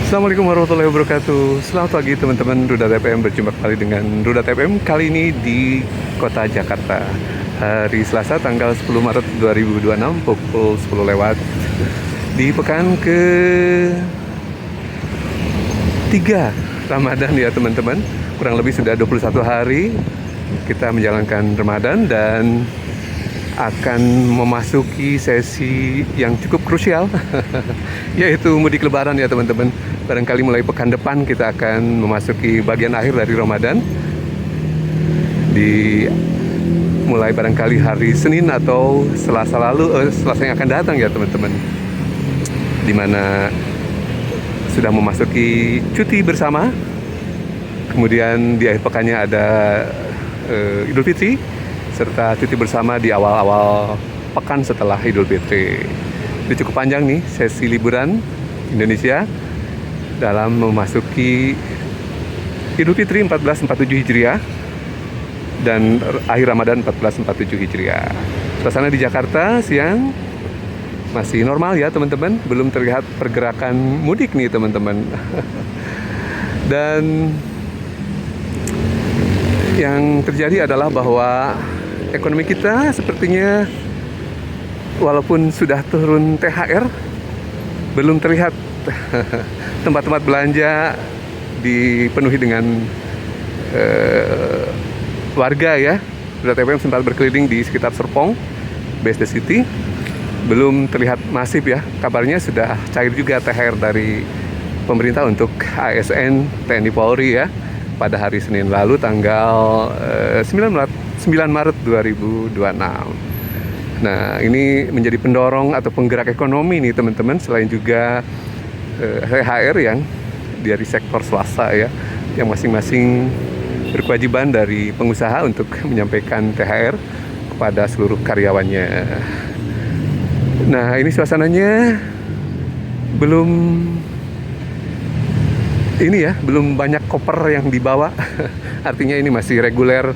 Assalamualaikum warahmatullahi wabarakatuh. Selamat pagi teman-teman Rudat FM. Berjumpa kembali dengan Rudat FM. Kali ini di kota Jakarta. Hari Selasa tanggal 10 Maret 2026 pukul 10 lewat. Di pekan ke 3 Ramadan ya teman-teman. Kurang lebih sudah 21 hari kita menjalankan Ramadan dan akan memasuki sesi yang cukup krusial yaitu mudik lebaran ya teman-teman. Barangkali mulai pekan depan kita akan memasuki bagian akhir dari Ramadan, mulai barangkali hari Senin atau Selasa yang akan datang ya teman-teman, dimana sudah memasuki cuti bersama. Kemudian di akhir pekannya ada Idul Fitri serta cuti bersama di awal-awal pekan setelah Idul Fitri. Itu cukup panjang nih sesi liburan Indonesia dalam memasuki Idul Fitri 1447 Hijriah dan akhir Ramadan 1447 Hijriah. Suasana di Jakarta siang masih normal ya teman-teman, belum terlihat pergerakan mudik nih teman-teman. Dan yang terjadi adalah bahwa ekonomi kita sepertinya walaupun sudah turun THR, belum terlihat tempat-tempat belanja dipenuhi dengan warga ya. Rudat FM sempat berkeliling di sekitar Serpong, BSD City, belum terlihat masif ya. Kabarnya sudah cair juga THR dari pemerintah untuk ASN TNI Polri ya pada hari Senin lalu tanggal 9 Maret 2026. Nah, ini menjadi pendorong atau penggerak ekonomi nih teman-teman, selain juga THR yang dari sektor swasta ya, yang masing-masing berkewajiban dari pengusaha untuk menyampaikan THR kepada seluruh karyawannya. Nah, ini suasananya belum banyak koper yang dibawa. Artinya ini masih reguler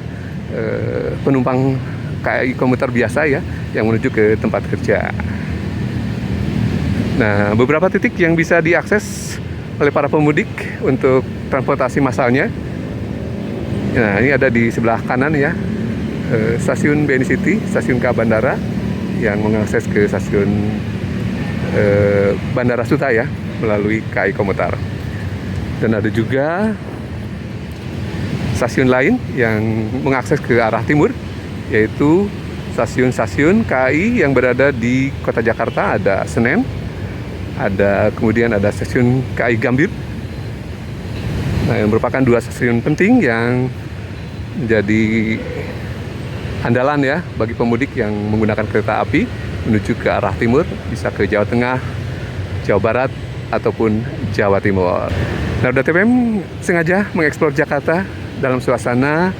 penumpang KAI komuter biasa ya yang menuju ke tempat kerja. Nah, beberapa titik yang bisa diakses oleh para pemudik untuk transportasi massalnya. Nah, ini ada di sebelah kanan ya, stasiun BNI City, stasiun K Bandara yang mengakses ke stasiun Bandara Suta ya melalui KAI komuter. Dan ada juga stasiun lain yang mengakses ke arah timur, yaitu stasiun-stasiun KAI yang berada di kota Jakarta. Ada Senen, kemudian ada stasiun KAI Gambir. Nah, yang merupakan dua stasiun penting yang menjadi andalan ya bagi pemudik yang menggunakan kereta api menuju ke arah timur, bisa ke Jawa Tengah, Jawa Barat, ataupun Jawa Timur. Nah, Rudat FM sengaja mengeksplor Jakarta dalam suasana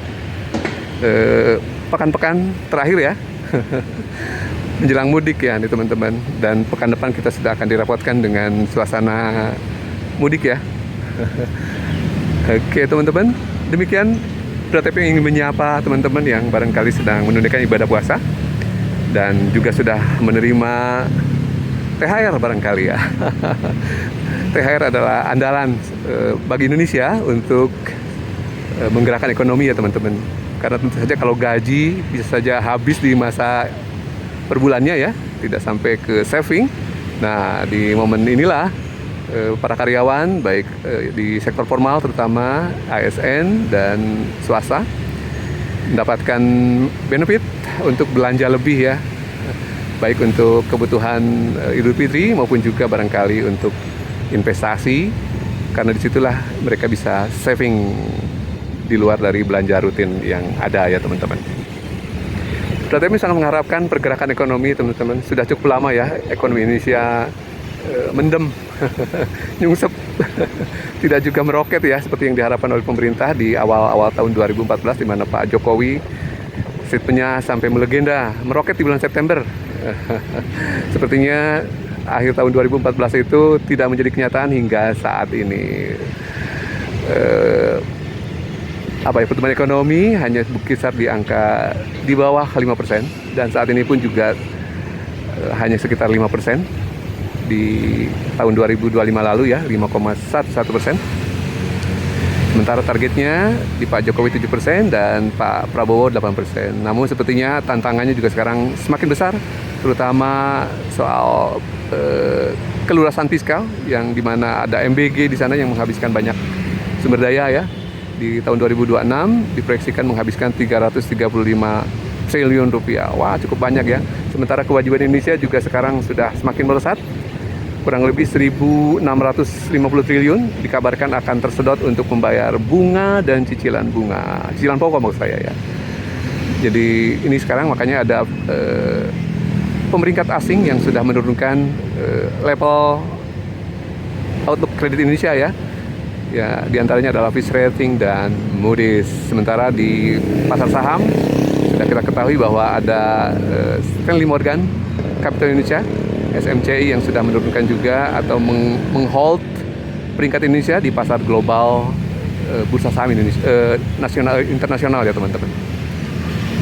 pekan-pekan terakhir ya menjelang mudik ya nih teman-teman. Dan pekan depan kita sudah akan dirapotkan dengan suasana mudik ya. Oke teman-teman, demikian Rudat FM ingin menyapa teman-teman yang barangkali sedang menunaikan ibadah puasa dan juga sudah menerima THR barangkali ya. THR adalah andalan bagi Indonesia untuk menggerakkan ekonomi ya teman-teman. Karena tentu saja kalau gaji bisa saja habis di masa perbulannya ya, tidak sampai ke saving. Nah, di momen inilah para karyawan baik di sektor formal terutama ASN dan swasta mendapatkan benefit untuk belanja lebih ya, baik untuk kebutuhan Idul Fitri maupun juga barangkali untuk investasi, karena disitulah mereka bisa saving di luar dari belanja rutin yang ada ya teman-teman. Rudat FM sangat mengharapkan pergerakan ekonomi teman-teman. Sudah cukup lama ya ekonomi Indonesia mendem, nyungsep, tidak juga meroket ya seperti yang diharapkan oleh pemerintah di awal-awal tahun 2014, di mana Pak Jokowi statementnya sampai melegenda meroket di bulan September. Sepertinya akhir tahun 2014 itu tidak menjadi kenyataan hingga saat ini. Pertumbuhan ekonomi hanya berkisar di angka di bawah 5%, dan saat ini pun juga hanya sekitar 5%. di tahun 2025 lalu ya, 5,11%. Sementara targetnya di Pak Jokowi 7% dan Pak Prabowo 8%. Namun sepertinya tantangannya juga sekarang semakin besar, terutama soal keluasan fiskal yang dimana ada MBG di sana yang menghabiskan banyak sumber daya ya. Di tahun 2026 diproyeksikan menghabiskan 335 triliun rupiah. Wah, cukup banyak ya. Sementara kewajiban Indonesia juga sekarang sudah semakin melesat. Kurang lebih 1.650 triliun dikabarkan akan tersedot untuk membayar bunga dan cicilan bunga. Cicilan pokok maksud saya ya. Jadi ini sekarang makanya ada pemeringkat asing yang sudah menurunkan level outlook kredit Indonesia ya. Ya, diantaranya adalah Fitch Rating dan Moody's. Sementara di pasar saham sudah kita ketahui bahwa ada Stanley Morgan Capital Indonesia, SMCI yang sudah menurunkan juga atau menghold peringkat Indonesia di pasar global bursa saham Indonesia internasional ya teman-teman.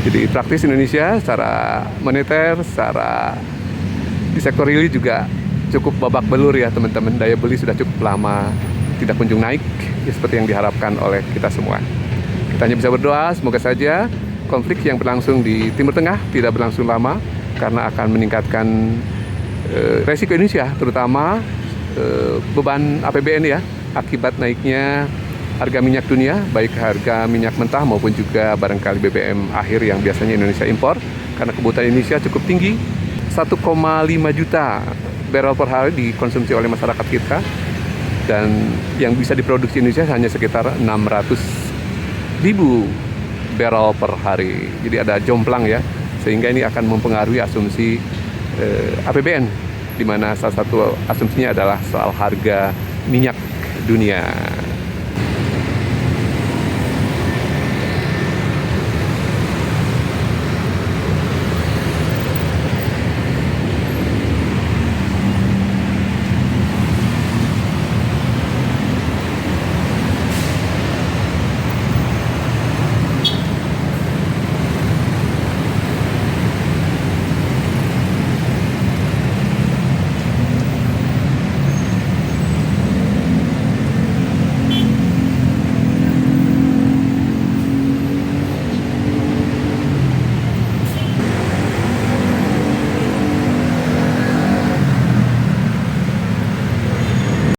Jadi praktis Indonesia secara moneter, secara di sektor real juga cukup babak belur ya teman-teman. Daya beli sudah cukup lama tidak kunjung naik ya, seperti yang diharapkan oleh kita semua. Kita hanya bisa berdoa semoga saja konflik yang berlangsung di Timur Tengah tidak berlangsung lama karena akan meningkatkan resiko Indonesia, terutama beban APBN ya, akibat naiknya harga minyak dunia, baik harga minyak mentah maupun juga barangkali BBM akhir yang biasanya Indonesia impor, karena kebutuhan Indonesia cukup tinggi, 1,5 juta barrel per hari dikonsumsi oleh masyarakat kita, dan yang bisa diproduksi Indonesia hanya sekitar 600.000 barrel per hari. Jadi ada jomplang ya, sehingga ini akan mempengaruhi asumsi APBN, di mana salah satu asumsinya adalah soal harga minyak dunia.